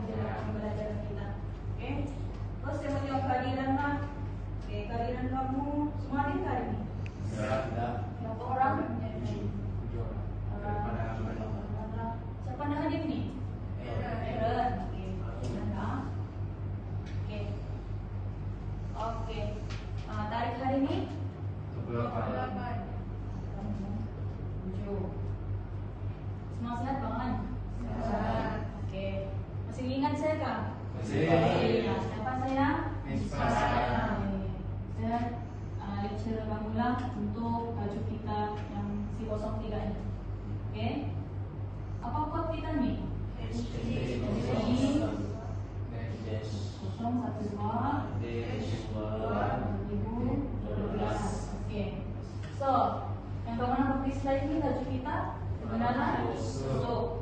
dalam pembelajaran kita. Oke, terus yang menjawab kehadiran lah. Oke, kehadiran kamu semua hadir hari ini? Berapa orang? Siapa yang hadir nih? Eren. Oke. Tarikh hari ini? 28. 7. Semua sehat banget? Sehat. Oke. Masih ingat saya kah? Masih. Siapa saya? Saya lecturer Kamula untuk tajuk kita yang C03 ini. Oke. Apa kod kita nih? HTTP 012/2012. Oke. So, yang kamu nampak di slide ini tajuk kita kebenaran so.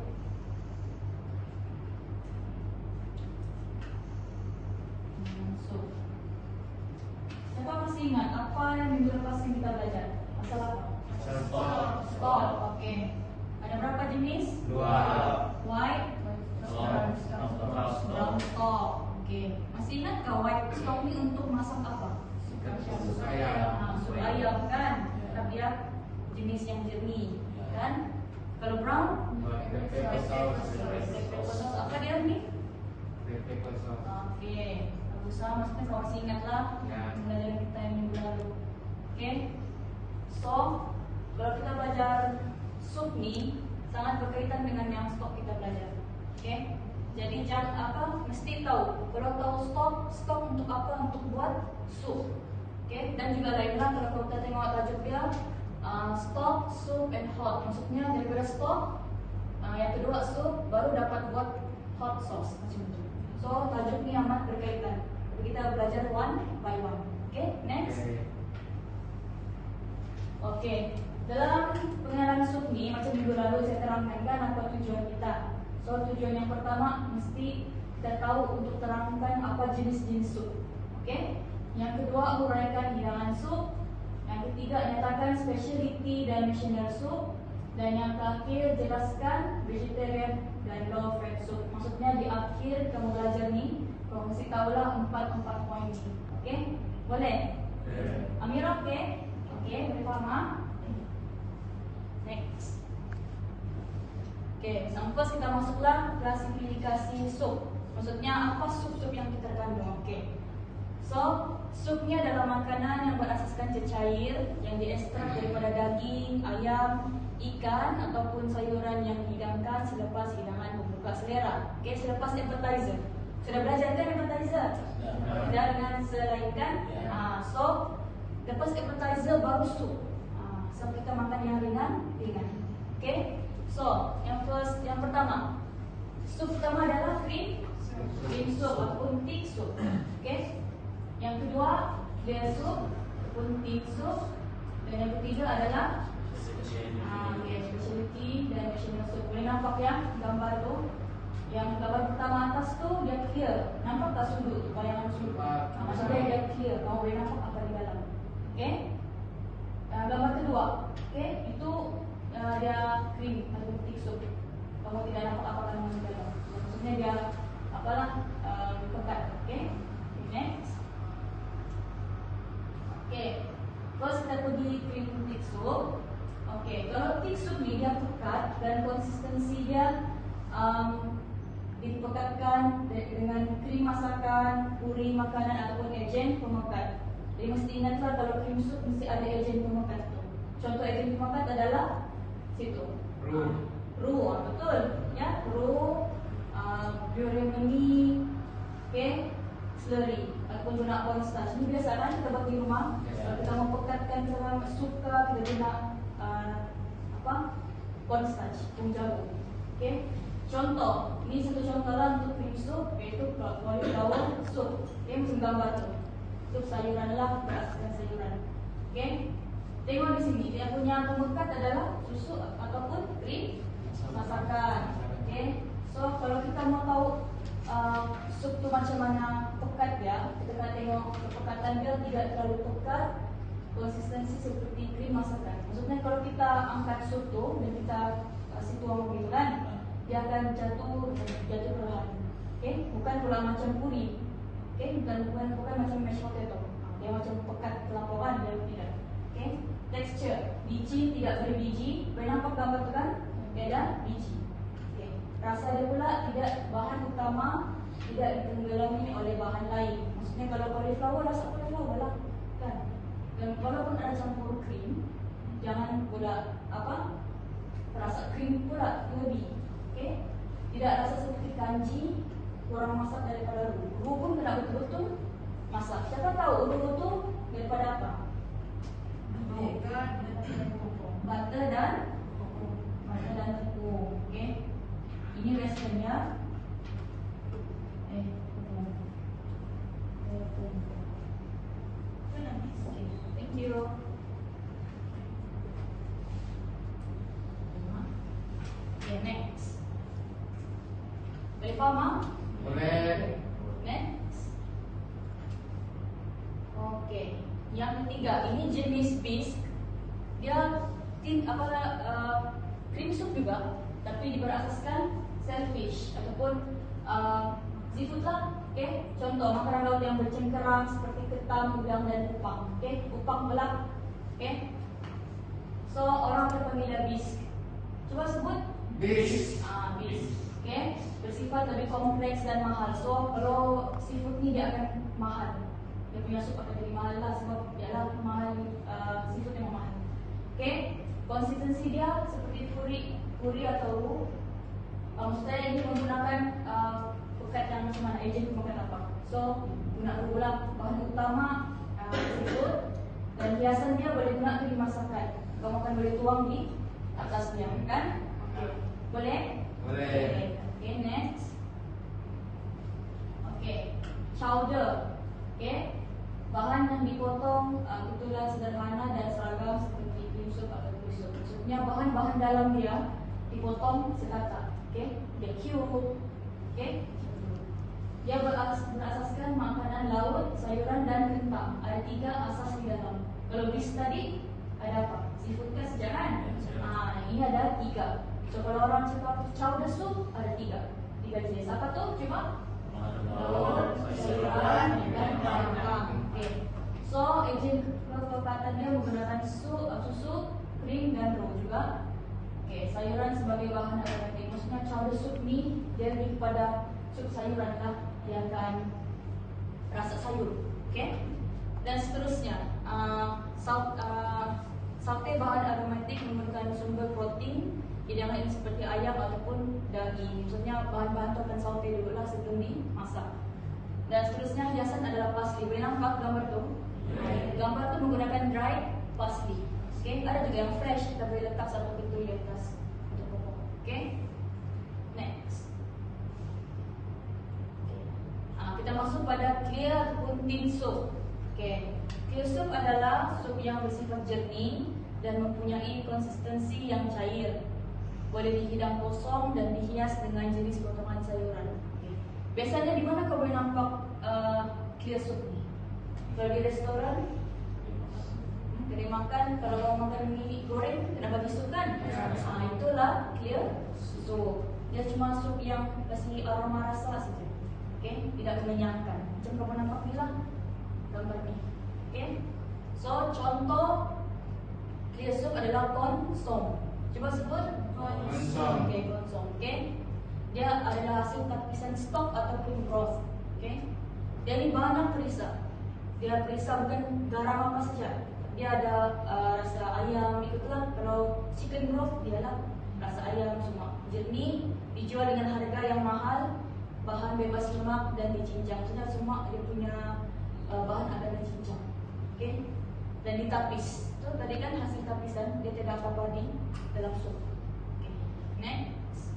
Siapa masih ingat apa yang minggu lepas yang kita belajar? Masalah apa? Stop. Oke. Ada berapa jenis? 2. White, brown stock. Oke. Masih ingat gak white stock ini untuk masak apa? Sup ayam kan? Karena dia jenis yang jernih kan? Kalau brown? Apa dia nih? Oke. Usaha maksudnya kalau masih ingat lah pembelajaran kita yang minggu lalu. Oke. So, kalau kita belajar sup nih sangat berkaitan dengan yang stok kita belajar. Oke. Jadi jangan mesti tahu. Kalau tahu stok untuk apa? Untuk buat sup. Oke. Dan juga lainnya kalau kita tengok tajuk dia stock, soup, and hot. Maksudnya daripada stok, yang kedua sup, baru dapat buat hot sauce macam itu. So tajuk ini amat berkaitan. Kita belajar one by one. Oke, next. Oke, dalam pengenalan sup nih macam minggu lalu saya terangkan kan apa tujuan kita. So tujuan yang pertama mesti kita tahu untuk terangkan apa jenis-jenis sup. Oke. Yang kedua uraikan hidangan sup. Yang ketiga nyatakan specialty dan missionary sup. Dan yang terakhir jelaskan vegetarian dan low fat sup. Maksudnya di akhir kamu belajar nih, kamu mesti tahulah 4 poin ini. Oke? Boleh? Amir oke? Oke, boleh faham? Next. Oke, first kita masuklah klasifikasi sup. Maksudnya apa sup-sup yang kita kandung? Oke. So, supnya adalah makanan yang berasaskan cecair yang diekstrak daripada daging, ayam, ikan ataupun sayuran yang dihidangkan selepas hidangan membuka selera. Oke, selepas appetizer. Sudah belajar kan appetizer? Sudah dengan selain kan? So, lepas appetizer baru sup. So kita makan yang ringan. Oke. So, yang pertama, sup pertama adalah cream soup ataupun thick soup. Oke. Yang kedua, layer soup ataupun thick soup. Dan yang ketiga adalah specialty dan missionary soup. Boleh nampak ya gambar tu? Yang gambar pertama atas tu dia clear. Nampak tak sudut? Bayangan sudut. Maksudnya dia clear. Kamu boleh nampak apa di dalam. Oke? Gambar kedua, oke? Itu dia cream atau thick soup. Kamu tidak nampak apa kandungan di dalam. Maksudnya dia apalah pekat. Oke? Next. Oke. Terus kita pergi cream thick soup. Oke, kalau thick soup ni dia pekat dan konsistensi dia dipekatkan dengan krim masakan, puri makanan ataupun ejen pemekat. Jadi mesti ingatlah kalau cream soup mesti ada ejen pemekat tu. Contoh ejen pemekat adalah situ. Roux, betul. Ya, roux, Burimini, slurry ataupun guna cornstarch. Ini biasa kan kita buat di rumah. Kalau kita mau pekatkan sama suka, kita guna cornstarch, tepung jagung. Oke. Contoh, ini satu contoh lah untuk cream soup, yaitu cauliflower soup. Oke, macam gambar tu. Sup sayuran lah, berasaskan sayuran. Oke. Tengok di sini, dia punya pemekat adalah susu ataupun krim masakan. Oke. So, kalau kita mau tahu sup tu macam mana pekat dia, kita kena tengok kepekatan dia tidak terlalu pekat, konsistensi seperti krim masakan. Maksudnya kalau kita angkat sup tu dan kita kasih tuang begitu kan, dia akan jatuh perlahan. Okay, bukan pula macam puri. Okay, bukan macam mashed potato. Dia macam pekat kelaparan, dia tidak. Okay, texture, biji tidak berbiji. Boleh nampak gambar tu kan? Dia ada biji. Okay. Rasa dia pula tidak, bahan utama tidak ditenggelami oleh bahan lain. Maksudnya kalau cauliflower, rasa cauliflower lah kan. Dan walaupun ada campur krim, jangan pula apa, rasa krim pula lebih. Okay, tidak rasa seperti kanji, kurang masak daripada roux. Roux pun kena betul-betul masak. Siapa tahu roux tu daripada apa? Butter dan tepung. Okay, ini resepnya. Thank you. Okay, next. Boleh faham, Mak? Boleh. Next. Okay, yang ketiga, ini jenis bisque. Dia cream soup juga, tapi berasaskan shellfish ataupun seafood lah. Okay, contoh makanan laut yang bercengkerang seperti ketam, udang dan upang. Okay, upang belak. Okay, so orang terpanggil bisque. Coba sebut. Bisque. Bisque. Okay, bersifat lebih kompleks dan mahal. So kalau seafood ni dia akan mahal. Dia punya sup akan jadi mahal lah sebab dia lah mahal, seafood yang mahal. Okay, konsistensi dia seperti puri atau roux. Maksud saya ini menggunakan pekat yang macam mana, agent pemakan apa. So guna roux lah bahan utama, seafood, dan hiasan dia boleh guna di masakan. Kamu akan boleh tuang di atasnya kan? Okay. Boleh? Boleh. Okay, next. Okay, chowder. Okay, bahan yang dipotong kebetulan sederhana dan seragam seperti cream soup atau kuih soup. Maksudnya bahan-bahan dalam dia dipotong sekata. Okay, dia cube. Okay, dia berasaskan makanan laut, sayuran dan kentang. Ada 3 asas di dalam. Kalau bis tadi ada apa? Seafood kan saja kan? Ini ada 3. So kalau orang cakap chowder soup ada 3 jenis. Apa tu? Cuma laut, sayuran dan kentang. Okay. So agent kelekatan dia menggunakan susu, krim dan roux juga. Okay, sayuran sebagai bahan aromatik. Maksudnya chowder soup ni dia lebih kepada sup sayuran lah, dia akan rasa sayur. Okay, dan seterusnya saute bahan aromatik menggunakan sumber protein hidangan ini seperti ayam ataupun daging. Maksudnya bahan-bahan tu akan saute dulu lah sebelum dimasak. Dan seterusnya hiasan adalah parsley. Boleh nampak gambar tu? Gambar tu menggunakan dried parsley. Okay, ada juga yang fresh, kita boleh letak satu pintu di atas untuk pokok. Okay, next. Kita masuk pada clear pumpkin soup. Okay, clear soup adalah sup yang bersifat jernih dan mempunyai konsistensi yang cair. Boleh dihidang kosong dan dihias dengan jenis potongan sayuran. Okay. Biasanya di mana kau boleh nampak clear soup ni? Kalau di restoran, kedai makan, kalau kau makan mie goreng, kena bagi sup kan? Itulah clear soup. Dia cuma sup yang kasih aroma rasa saja. Okay, tidak mengenyangkan. Macam kau nampak ni lah gambar ni. Okay, so contoh clear soup adalah konsong. Coba sebut konsong. Okay, konsong. Okay, dia adalah hasil tapisan stok ataupun broth. Okay, dia ni banyak perisa. Dia perisa bukan garam apa saja. Dia ada rasa ayam, ikutlah. Kalau chicken broth dia lah rasa ayam semua. Jernih, dijual dengan harga yang mahal, bahan bebas lemak dan dicincang. Maksudnya semua dia punya bahan ada dicincang. Okay, dan ditapis. So tadi kan hasil tapisan, dia tidak apa-apa di dalam sup. Okay, next.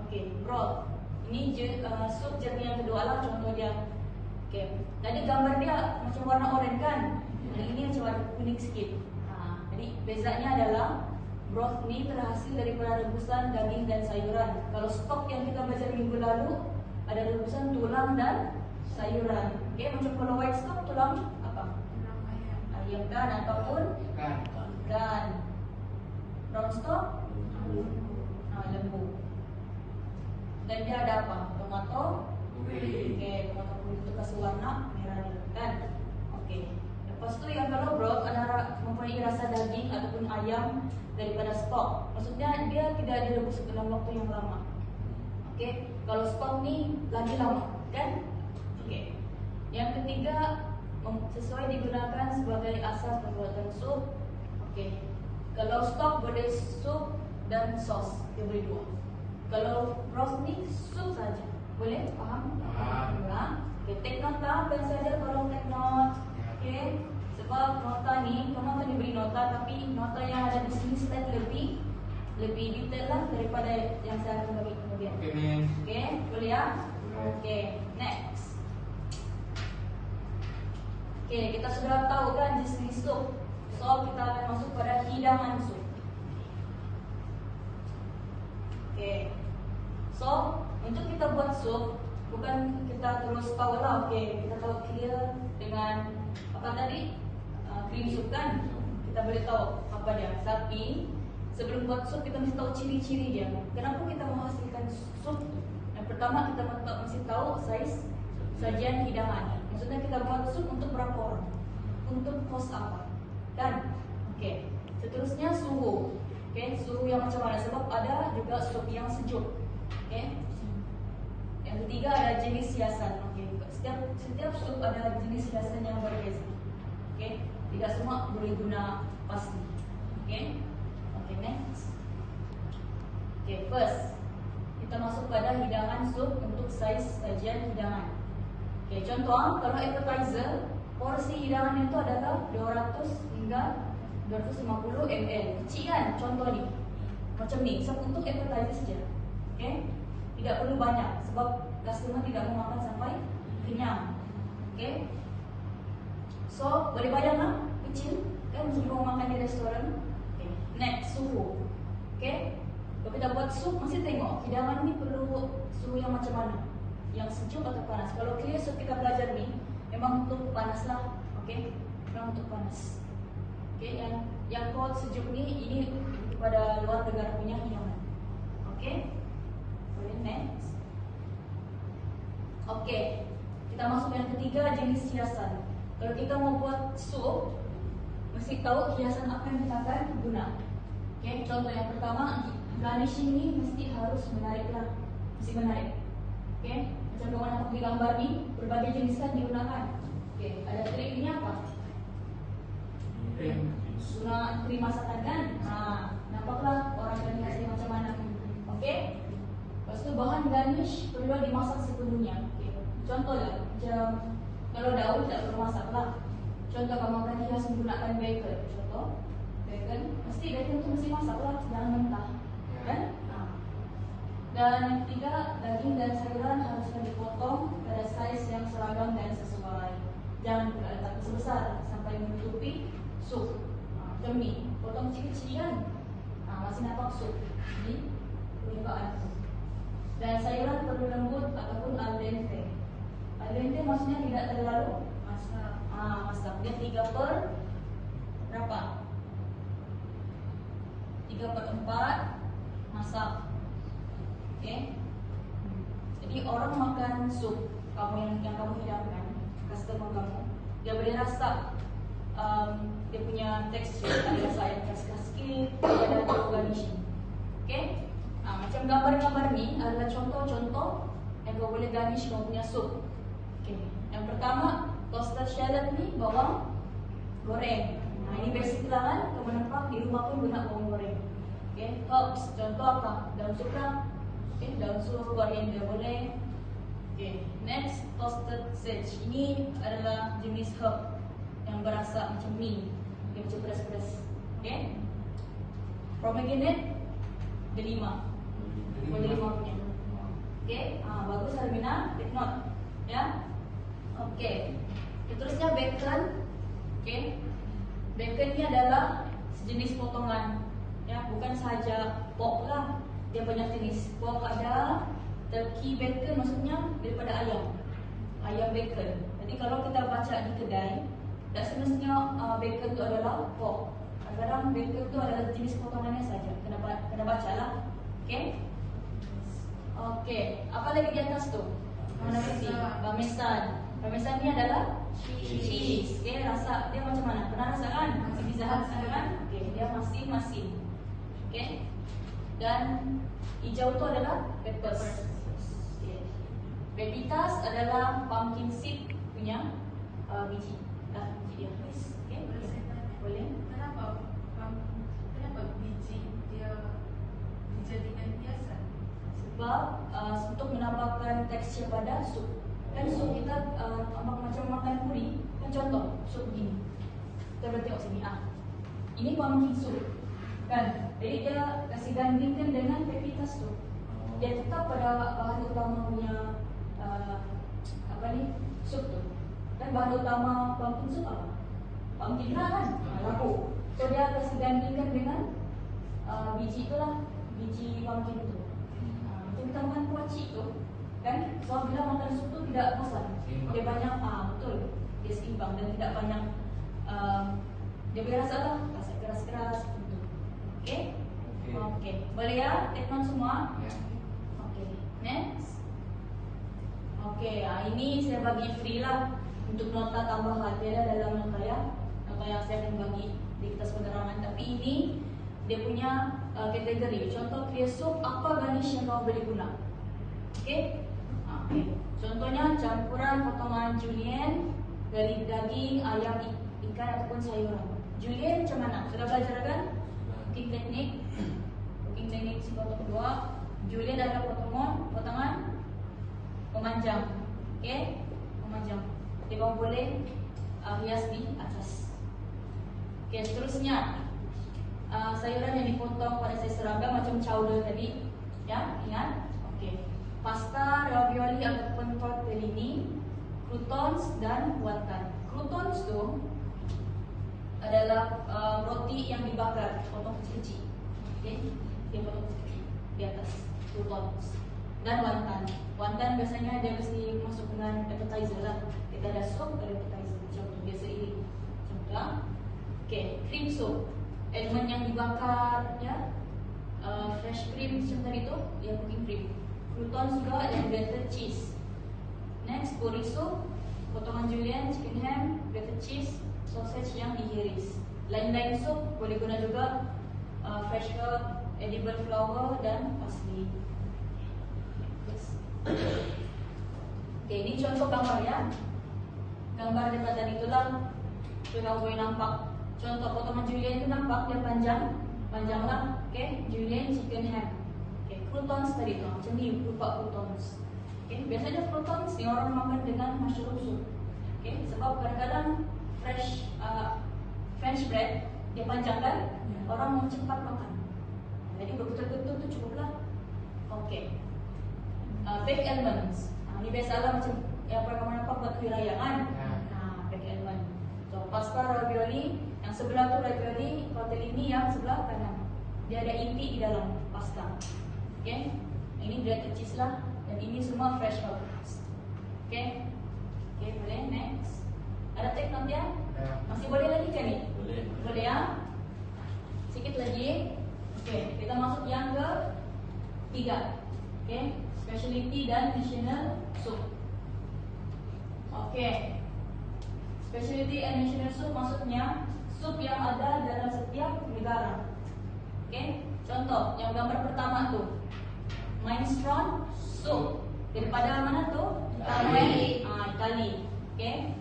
Okay, broth. Ini sup jernih yang kedua lah contoh dia. Okay, tadi gambar dia macam warna oranye kan? Yang ini macam warna kuning sikit. Jadi bezanya adalah broth ni terhasil daripada rebusan daging dan sayuran. Kalau stok yang kita belajar minggu lalu ada rebusan tulang dan sayuran. Okay, macam kalau white stock tulang apa? Ayam kan ataupun ikan. Brown stock lembu. Dan dia ada apa? Tomato Puri. Oke, tomato puri itu kasih warna merah dia kan. Oke. Lepas itu yang kalau broth ada mempunyai rasa daging ataupun ayam daripada stock. Maksudnya dia tidak direbus dalam waktu yang lama. Oke. Kalau stock ni lagi lama, kan? Oke. Yang ketiga sesuai digunakan sebagai asas pembuatan sup. Oke. Kalau stock boleh sup dan sos, dia boleh dua. Kalau broth ni sup saja. Boleh? Faham? Faham. Ya. Okay, take nota, pen saja tolong take note. Okay. Sebab nota ni, kamu akan diberi nota, tapi nota yang ada di sini slide lebih detail lah daripada yang saya akan bagi kemudian. Oke, Miss. Okay, boleh ya? Okay, next. Okay, kita sudah tahu kan jenis sup. So, kita akan masuk pada hidangan sup. Okay. So, untuk kita buat sup, bukan kita terus tahu lah, okay, kita tahu clear dengan apa tadi, cream soup kan, kita boleh tahu apa dia. Tapi sebelum buat sup kita mesti tahu ciri-ciri dia. Kenapa kita menghasilkan sup? Yang pertama kita mesti tahu size sajian hidangan. Maksudnya kita buat sup untuk berapa orang, untuk kos apa, kan? Okay. Seterusnya suhu. Okay, suhu yang macam mana? Sebab ada juga sup yang sejuk. Okay. Yang ketiga ada jenis hiasan. Okay. Setiap sup ada jenis hiasan yang berbeza. Okay. Tidak semua boleh guna pasti. Okay. Okay, next. Okay, first kita masuk pada hidangan sup untuk saiz sajian hidangan. Okay, contoh kalau appetizer, porsi hidangan itu adalah 200 hingga 250 ml. Kecil kan contoh ni. Macam ni, so, untuk appetizer saja. Okay. Tidak perlu banyak sebab customer tidak mau makan sampai kenyang. Okay. So, boleh bayanglah kecil kan mesti mau makan di restoran. Okay. Next, suhu. Okay. Kalau kita buat sup, mesti tengok hidangan ni perlu suhu yang macam mana, yang sejuk atau panas. Kalau clear sup kita belajar ni memang untuk panas lah. Okay. Memang untuk panas. Okay. Yang cold sejuk ni ini pada luar negara punya hidangan. Okay. Boleh next. Okay. Kita masuk yang ketiga, jenis hiasan. Kalau kita mau buat sup, mesti tahu hiasan apa yang kita akan guna. Okay. Contoh yang pertama, garnishing ni mesti harus menarik lah. Mesti menarik. Okay. Macam kamu nampak di gambar ni, berbagai jenis kan digunakan. Okay. Ada triknya apa? Guna krim masakan kan? Nampaklah orang garnish macam mana. Okay. Lepas tu bahan garnish perlu dimasak sepenuhnya. Okay. Contoh lah, macam kalau daun tak perlu masak lah. Contoh kamu akan hias menggunakan bacon. Contoh, bacon, mesti bacon tu mesti masak lah, jangan mentah. Kan? Dan yang ketiga, daging dan sayuran harusnya dipotong pada saiz yang seragam dan sesuai. Jangan pula letak besar sampai menutupi sup. Macam ni, potong kecil-kecil kan? Masih nampak sup. Ini permukaan sup. Dan sayuran perlu lembut ataupun al dente. Al dente maksudnya tidak terlalu masak. Dia 3 per berapa? 3/4 masak. Okay. Jadi orang makan sup kamu yang kamu hidangkan, customer kamu, dia boleh rasa dia punya tekstur, ada rasa yang keras-keras sikit, ada garnishing. Okay. Macam gambar-gambar ni adalah contoh-contoh yang kau boleh garnish kau punya sup. Okay. Yang pertama, toasted shallot ni bawang goreng. Ini basic lah kan, kamu nampak di rumah pun guna bawang goreng. Okay. Herbs, contoh apa? Daun suka. Okay. Daun suka, coriander boleh. Okay. Next, toasted sage. Ini adalah jenis herb yang berasa macam mint, okay, macam pedas-pedas. Okay. Pomegranate ada 5. Boleh 5 punya. Okay. Bagus Armina, take note. Ya. Okay. Terusnya bacon. Okay. Bacon ni adalah sejenis potongan. Ya, bukan sahaja pork lah. Dia banyak jenis. Pork ada, turkey bacon maksudnya daripada ayam. Ayam bacon. Jadi kalau kita baca di kedai, tak semestinya bacon tu adalah pork. Kadang-kadang bacon tu adalah jenis potongannya saja. Kena baca lah. Okay. Oke, apa lagi di atas tuh? Mana sih? Parmesan. Parmesan ini adalah cheese. Oke, rasa dia macam mana? Pernah rasakan? Masih bisa rasakan kan? Oke, dia masin. Oke. Dan hijau itu adalah peppers. Oke. Pepitas adalah pumpkin seed punya biji. Biji dia. Oke. Boleh. Kenapa biji dia dijadikan hiasan? Sebab untuk menambahkan tekstur pada sup. Kan sup kita macam makan puri. Kan contoh sup begini. Kita boleh tengok sini. Ini pumpkin soup. Kan? Jadi dia kasih gandingkan dengan pepitas tu. Dia tetap pada bahan utama punya sup tu. Dan bahan utama pumpkin soup apa? Pumpkin lah kan? Labu. So dia kasih gandingkan dengan biji itulah, biji pumpkin tu. Macam kita makan kuaci tu, kan? So bila makan sup tu tidak bosan. Dia banyak betul. Dia seimbang dan tidak banyak dia boleh rasa lah, rasa keras-keras gitu. Okey? Okey. Boleh ya? Take note semua? Ya. Okey. Next. Okey, ini saya bagi free lah untuk nota tambahan. Dia ada dalam nota ya. Nota yang saya akan bagi di kertas penerangan. Tapi ini dia punya kategori. Contoh clear soup, apa garnish yang kau boleh guna? Okey? Okey. Contohnya campuran potongan julienne dari daging, ayam, ikan ataupun sayuran. Julienne macam mana? Sudah belajar kan? Cooking teknik. Cooking teknik sifat kedua. Julienne adalah potongan memanjang. Okey? Memanjang. Jadi kamu boleh hias di atas. Okey, seterusnya sayuran yang dipotong pada saiz seragam macam chowder tadi. Ya, ingat? Okey. Pasta, ravioli ataupun tortellini, croutons dan wonton. Croutons tu adalah roti yang dibakar, potong kecil-kecil. Okey, dia potong kecil di atas croutons. Dan wonton. Wonton biasanya dia mesti masuk dengan appetizer lah. Kita ada sup, ada appetizer macam tu, dia seiring. Macam tu lah. Okey, cream soup. Elemen yang dibakar, ya. Fresh cream macam tadi tu, dia cooking cream. Croutons juga dan grated cheese. Next, curry soup, potongan julienne, chicken ham, grated cheese, sausage yang dihiris. Lain-lain sup boleh guna juga fresh herb, edible flower dan parsley. Yes. Okay, ini contoh gambar ya. Gambar daripada itulah kita boleh nampak. Contoh potongan julienne itu nampak dia panjang lah. Okay, julienne, chicken ham. Okay, croutons tadi tu macam ni berupa croutons. Okay, biasanya croutons ni orang makan dengan mushroom soup. Okay, sebab kadang-kadang fresh French bread dia panjang kan, orang mau cepat makan. Jadi betul-betul tu cukuplah. Okay. Baked almonds. Ini biasalah macam yang pernah kamu nampak buat hari raya kan? Baked almond. So pasta ravioli yang sebelah tu ravioli, tortellini yang sebelah kanan. Dia ada inti di dalam pasta. Okay. Ini grated cheese lah. Dan ini semua fresh herbs. Okay. Okay, boleh next. Ada take note ya? Masih boleh lagi kan ni? Boleh. Boleh ya? Sikit lagi. Okay, kita masuk yang ke 3. Okay, specialty dan national soup. Okay, specialty and national soup maksudnya soup yang ada dalam setiap negara. Okay, contoh yang gambar pertama tu, minestrone soup daripada mana tu? Itali. Itali. Okay.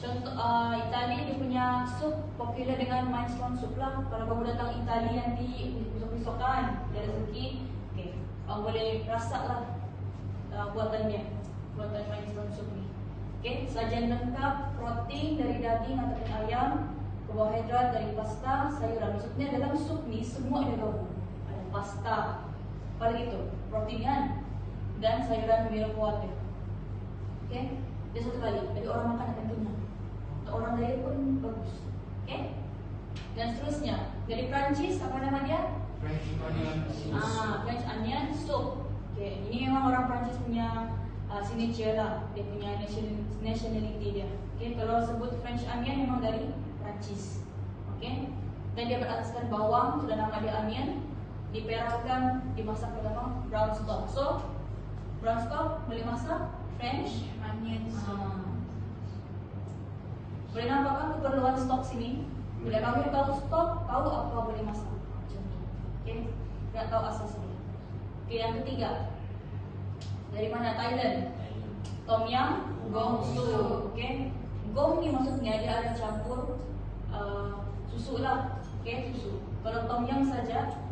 Contoh Itali dia punya sup popular dengan minestrone soup lah. Kalau kamu datang Itali nanti besok-besok kan dia rezeki, okay, kamu boleh rasa lah buatan minestrone soup ni. Okay, sajian lengkap protein dari daging ataupun ayam, karbohidrat dari pasta, sayuran. Maksudnya dalam sup ni semua ada gabung. Ada pasta, apa lagi tu? Protein kan? Dan sayuran milk water. Okay, dia satu kali. Jadi orang makan akan kenyang. Untuk orang lain pun bagus. Okay. Dan seterusnya dari Prancis apa nama dia? French onion soup. French onion soup. Okay, ini memang orang Prancis punya signature lah. Dia punya nationality dia. Okay, kalau sebut French onion memang dari Prancis. Okay. Dan dia berataskan bawang, sudah nama dia onion. Diperakkan, dimasak dalam brown stock. So Kurang stok, boleh masak French onion soup. Boleh nampak kan keperluan stok sini? Bila kamu tahu stok, tahu apa boleh masak. Okay, tidak tahu asasnya. Okay, yang ketiga, dari mana? Thailand. Tom Yum Gong Soup. Okay, Gong ni maksudnya dia ada campur susu lah. Okay, susu. Kalau Tom Yum saja,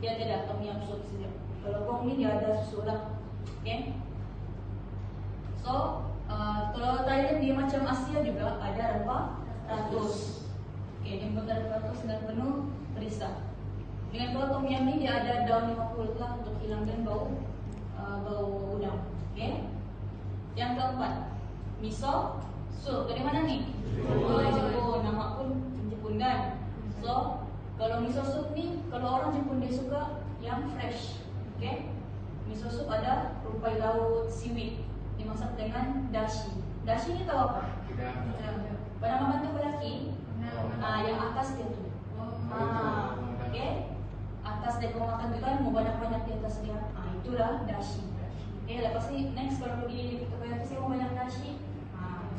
dia tidak Tom Yum Soup saja. Kalau Gong ni dia ada susu lah. Okay. So, kalau Thailand dia macam Asia juga ada rempah ratus. Okay, dia rempah ratus dengan penuh perisa. Dengan kalau Tom Yum ni dia ada daun 50 lah untuk hilangkan bau udang. Okay. Yang keempat, miso soup. Dari mana ni? Jepun. Nama pun Jepun kan. So, kalau miso soup ni, kalau orang Jepun dia suka yang fresh. Okay. Miso soup ada rupai laut, seaweed. Dimasak dengan dashi. Dashi ni tahu apa? Pada mama tu lelaki, yang atas dia tu. Okay. Atas dia kau makan tu kan, mau banyak-banyak di atas dia. Itulah dashi. Okay, lepas ni next kalau pergi kita bayar tu mau banyak dashi.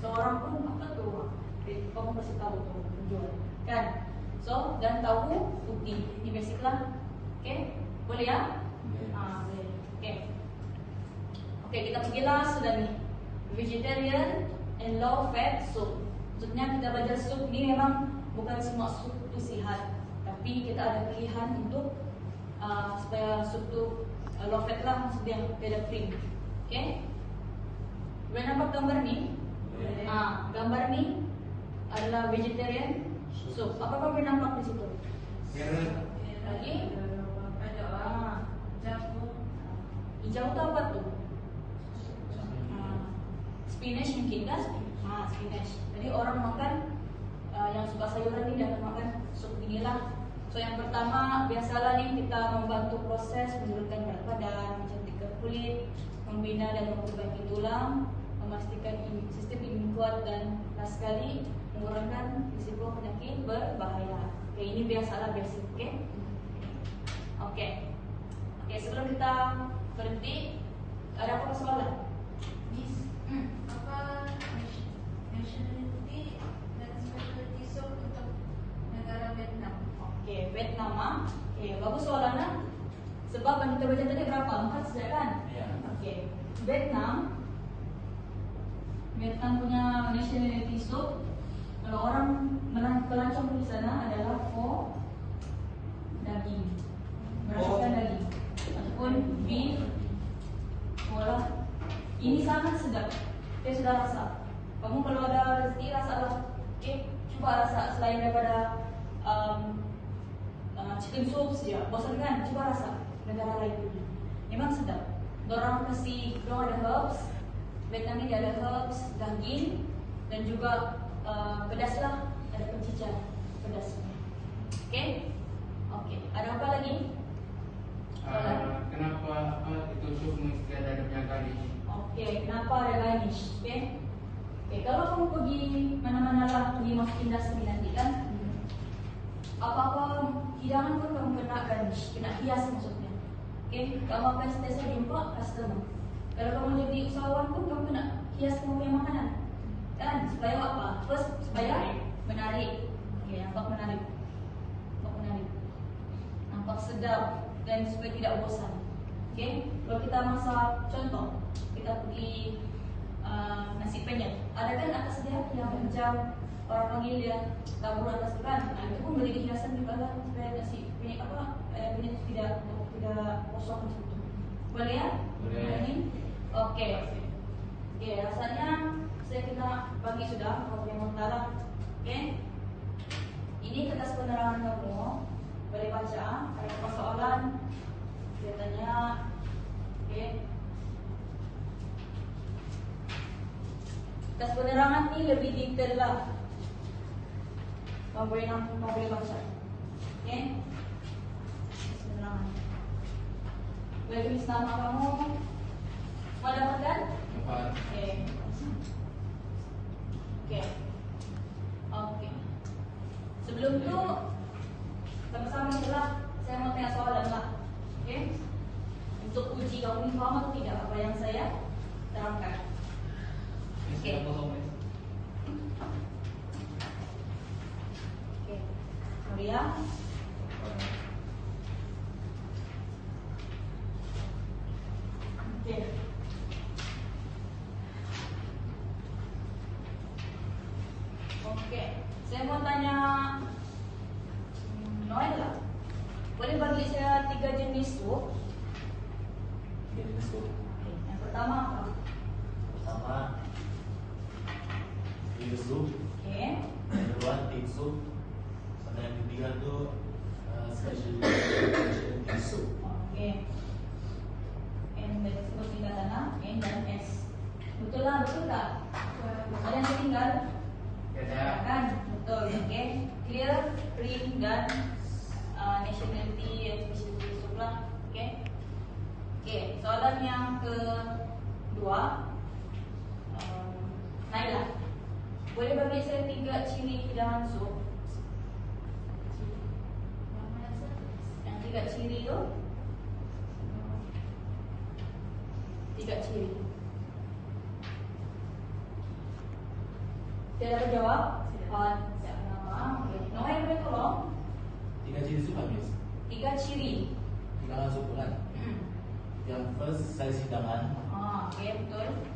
Seorang pun apa tu? Kamu kasih tahu tu jual. Kan? So, dan tahu putih. Ini basic lah. Okay? Boleh ya? Boleh. Okay. Okay, kita pergilah sudah ni. Vegetarian and low fat soup. Maksudnya kita belajar sup ni memang bukan semua sup tu sihat, tapi kita ada pilihan untuk supaya sup tu low fat lah, maksudnya tidak cream. Okay? Boleh nampak gambar ni? Gambar ni adalah vegetarian soup. Apa boleh nampak di situ? Lagi? Ada jagung. Hijau tu apa tu? Spinach mungkin kan? Spinach. Jadi orang makan yang suka sayuran ni dia akan makan sup inilah. So yang pertama biasalah ni kita membantu proses menurunkan berat badan, mencantikkan kulit, membina dan memperbaiki tulang, memastikan sistem imun kuat dan last sekali mengurangkan risiko penyakit berbahaya. Oke, ini biasalah basic, oke? Oke, sebelum kita berhenti, ada apa soalan? Apa nationality dan specialty soup untuk negara Vietnam? Oke, Vietnam. Oke, bagus soalannya. Sebab yang kita baca tadi berapa? 4 saja kan? Iya. Oke, Vietnam punya nationality soup. Kalau orang pelancong di sana adalah pho daging, berdasarkan daging, ataupun beef, bola. Ini sangat sedap. Saya sudah rasa. Kamu kalau ada rezeki rasalah. Okay, coba rasa selain daripada chicken soup saja. Bosan kan? Coba rasa negara lain punya. Memang sedap. Dorang kasih, dorang ada herbs. Vietnam ini ada herbs, daging, dan juga pedas lah. Ada pencicah pedas. Okay? Okay. Ada apa lagi? Kenapa itu sup mesti ada garnish? Oke, kenapa ada garnish? Oke, kalau kamu pergi mana-mana lah, pergi masuk industri nanti kan, apa-apa hidangan pun kamu kena garnish, kena hias maksudnya. Oke, kamu akan setiap jumpa customer. Kalau kamu jadi usahawan pun kamu kena hias kamu punya makanan, kan? Supaya apa? First, supaya menarik. Oke, nampak menarik, nampak sedap dan supaya tidak bosan. Oke, kalau kita masak, contoh kita pergi nasi penyet, ada kan atas dia yang macam orang panggil dia tabur atas tu kan? Itu pun boleh dihiasan juga lah supaya nasi penyet penyet tidak kosong macam itu. Boleh ya? Boleh. Oke, rasanya saya kita bagi sudah kalau yang mentara. Oke, ini kertas penerangan kamu, boleh baca. Ada persoalan, dia tanya. Oke. Kertas penerangan ini lebih detail lah. Kamu boleh baca. Oke. Kertas penerangan. Boleh tulis nama kamu. Mau dapat kan? Dapat. Oke. Sebelum itu sama-sama itulah saya mau tanya soalan lah. Oke. Untuk uji kamu ini paham atau tidak apa yang saya Oke. Oke. Maria. Oke. Oke. Saya mau tanya Noella. Boleh bagi saya 3 jenis sup? Jenis sup. Oke. Yang pertama apa? Pertama, beef soup. Oke. Yang kedua, thick soup. Sama yang ketiga tuh specialty soup. Oke. N dari sebut singkatannya N dan S. Betul lah, betul tak? Ada yang tertinggal? Ada. Kan? Betul. Oke. Clear, ring dan nationality and specialty soup lah. Oke. Oke. Soalan yang kedua. Naila, boleh bagi saya 3 ciri hidangan sup? Yang 3 ciri tu 3 ciri. Tidak terjawab? Tidak nama. Oke. Noel boleh tolong? 3 ciri sup habis. 3 ciri. Hidangan sup kan. Yang first size hidangan. Oke, betul.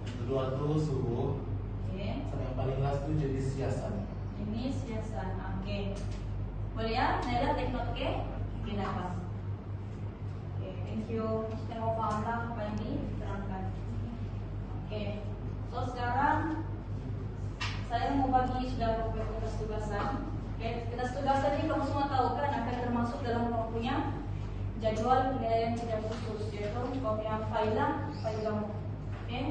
Yang kedua tuh suhu. Oke. Sama yang paling last tuh jenis hiasan. Ini hiasan. Oke. Boleh ya? Naila take note, oke? Oke, dapat. Oke, thank you. Kita mau paham lah apa yang diterangkan. Oke. So sekarang saya mau bagi sudah beberapa tugas-tugasan. Oke, tugas-tugasan ini kamu semua tahu kan akan termasuk dalam kamu punya jadwal penilaian tidak khusus, yaitu kamu punya file kamu. Oke.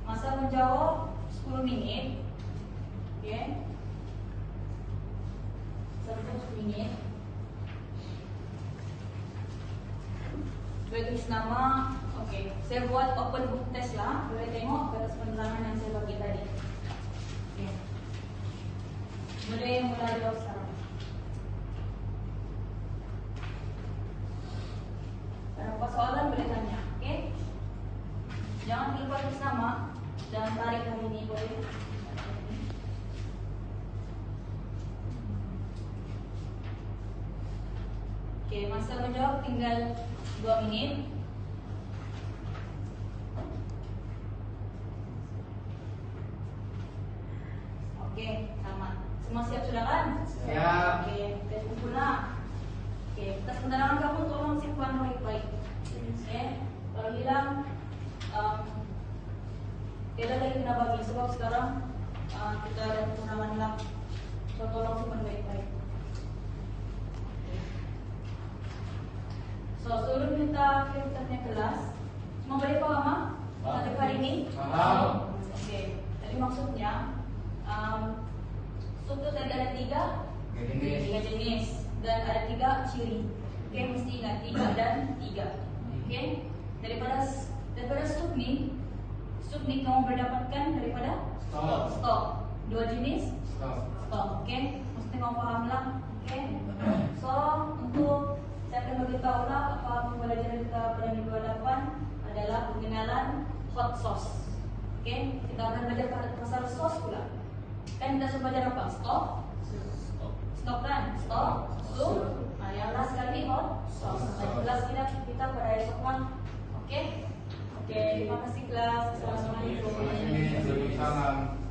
Masa menjawab 10 menit. Oke. Sampai 10 menit. Boleh tulis nama. Oke. Saya buat open book test lah. Boleh tengok atas penerangan yang saya bagi tadi. Oke. Boleh mulai jawab sekarang. Apa soalan boleh tanya. Oke. Jangan lupa tulis nama dan tarik hari ini boleh. Oke, masa menjawab tinggal 2 menit. Oke, sama. Semua siap sudah kan? Siap. Oke, kita kumpul lah. Oke, atas penerangan kamu tolong simpan baik-baik. Oke, kalau hilang tidak lagi kena bagi sebab sekarang kita ada penerangan hilang. So tolong simpan baik-baik. So sebelum kita tanya kelas, semua boleh paham ah? Pada hari ini? Paham. Oke, jadi maksudnya sup itu tadi ada 3 jenis dan ada 3 ciri. Oke, mesti ingat 3 dan 3. Oke, daripada sup ni kamu berdapatkan daripada stok 2 jenis stok. Oke, mesti kamu paham lah. Oke, so untuk saya akan beritahu lah apa pembelajaran kita pada minggu 8 adalah pengenalan hot sauce. Oke, kita akan belajar pasal sos pula. Kan kita sudah belajar apa? Stok kan? Stok, sup. Nah, yang last kali hot sauce. Nah, kelas kita pada esok kan. Oke? Oke, terima kasih kelas. Assalamualaikum. Salam.